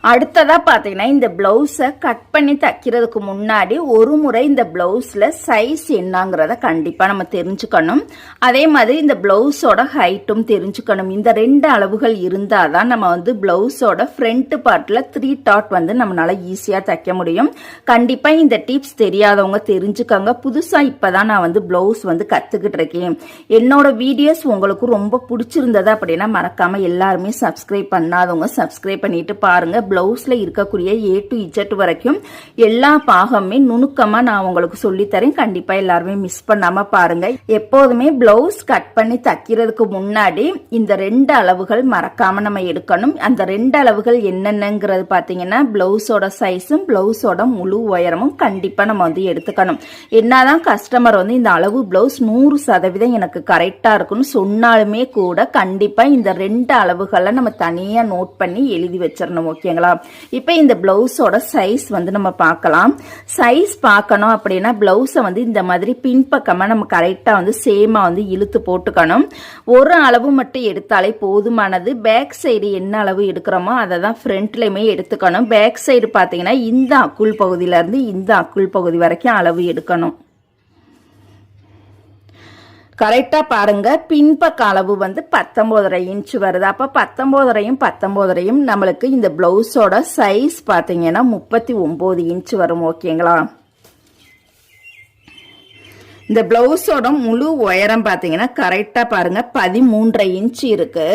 அடுத்ததா பாத்தீங்கன்னா இந்த பிளவுஸை கட் பண்ணி தைக்கிறதுக்கு முன்னாடி ஒரு முறை இந்த பிளவுஸ்ல சைஸ் என்னங்கிறத கண்டிப்பா நம்ம தெரிஞ்சுக்கணும். அதே மாதிரி இந்த பிளவுஸோட ஹைட்டும் தெரிஞ்சுக்கணும். இந்த 2 அளவுகள் இருந்தாதான் நம்ம வந்து பிளவுஸோட ஃப்ரண்ட் பார்ட்ல 3 டாட் வந்து நம்மளால ஈஸியா தைக்க முடியும். கண்டிப்பா இந்த டிப்ஸ் தெரியாதவங்க தெரிஞ்சுக்கங்க. புதுசா இப்பதான் நான் வந்து பிளவுஸ் வந்து கத்துக்கிட்டு இருக்கேன். என்னோட வீடியோஸ் உங்களுக்கு ரொம்ப பிடிச்சிருந்தது அப்படின்னா மறக்காம எல்லாருமே சப்ஸ்கிரைப் பண்ணாதவங்க சப்ஸ்கிரைப் பண்ணிட்டு பாருங்க. பிளவுஸ்ல இருக்கக்கூடிய A to Z வரைக்கும் எல்லா பாகமே நுணுக்கமா நான் உங்களுக்கு சொல்லித்தரேன். கண்டிப்பா எல்லாருமே மிஸ் பண்ணாம பாருங்க. எப்போதுமே பிளவுஸ் கட் பண்ணி தைக்கிறதுக்கு முன்னாடி இந்த 2 அளவுகள் மறக்காம நம்ம எடுக்கணும். அந்த 2 அளவுகள் என்னென்னங்கிறது பாத்தீங்கன்னா பிளவுஸோட சைஸும் பிளவுஸோட முழு உயரமும் கண்டிப்பா நம்ம வந்து எடுத்துக்கணும். என்னதான் கஸ்டமர் வந்து இந்த அளவு பிளவுஸ் 100% எனக்கு கரெக்டா இருக்குன்னு சொன்னாலுமே கூட கண்டிப்பா இந்த 2 அளவுகளை நம்ம தனியா நோட் பண்ணி எழுதி வச்சிடணும். ஓகேங்களா? இப்ப இந்த பிளவுஸோட சைஸ் வந்து நம்ம பார்க்கலாம். சைஸ் பார்க்கணும் அப்படின்னா பிளவுஸை வந்து இந்த மாதிரி பின்பக்கமா நம்ம கரெக்டா வந்து சேமா வந்து இழுத்து போட்டுக்கணும். ஒரு அளவு மட்டும் எடுத்தாலே போதுமானது. பேக் சைடு என்ன அளவு எடுக்கிறோமோ அதை தான் ஃப்ரண்ட்லயுமே எடுத்துக்கணும். பேக் சைடு பாத்தீங்கன்னா இந்த அக்குள் பகுதியில இருந்து இந்த அக்குள் பகுதி வரைக்கும் அளவு எடுக்கணும். கரெக்டா பாருங்க. பின்பக்க அளவு வந்து 19.5 இன்ச் வருது. அப்ப 19.5 நம்மளுக்கு இந்த பிளவுஸோட சைஸ் பாத்தீங்கன்னா 39 இன்ச் வரும். ஓகேங்களா? இந்த பிளவுஸோட முழு உயரம் பாத்தீங்கன்னா கரெக்டா பாருங்க 13.5 இன்ச் இருக்கு.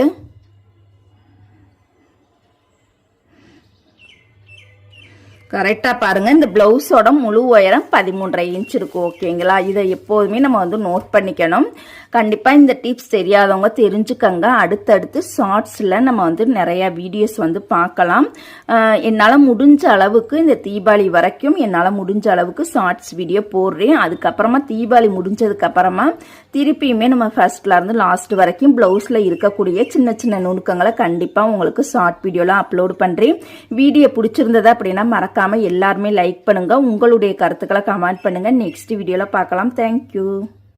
கரெக்டா பாருங்க. இந்த பிளவுஸோட முழு உயரம் 13.5 இன்ச் இருக்கு. ஓகேங்களா? இதை எப்போதுமே நம்ம வந்து நோட் பண்ணிக்கணும். கண்டிப்பா இந்த டிப்ஸ் தெரியாதவங்க தெரிஞ்சுக்கங்க. அடுத்தடுத்து ஷார்ட்ஸ்ல நம்ம வந்து நிறைய வீடியோஸ் வந்து பார்க்கலாம். என்னால முடிஞ்ச அளவுக்கு இந்த தீபாவளி வரைக்கும் என்னால முடிஞ்ச அளவுக்கு ஷார்ட்ஸ் வீடியோ போடுறேன். அதுக்கப்புறமா தீபாவளி முடிஞ்சதுக்கு அப்புறமா திருப்பியுமே நம்ம ஃபர்ஸ்ட்ல இருந்து லாஸ்ட் வரைக்கும் பிளவுஸ்ல இருக்கக்கூடிய சின்ன சின்ன நுணுக்கங்களை கண்டிப்பா உங்களுக்கு ஷார்ட் வீடியோல அப்லோட் பண்றேன். வீடியோ பிடிச்சிருந்தது அப்படின்னா மறக்காம எல்லாருமே லைக் பண்ணுங்க. உங்களுடைய கருத்துக்களை கமெண்ட் பண்ணுங்க. நெக்ஸ்ட் வீடியோல பார்க்கலாம். தேங்க்யூ.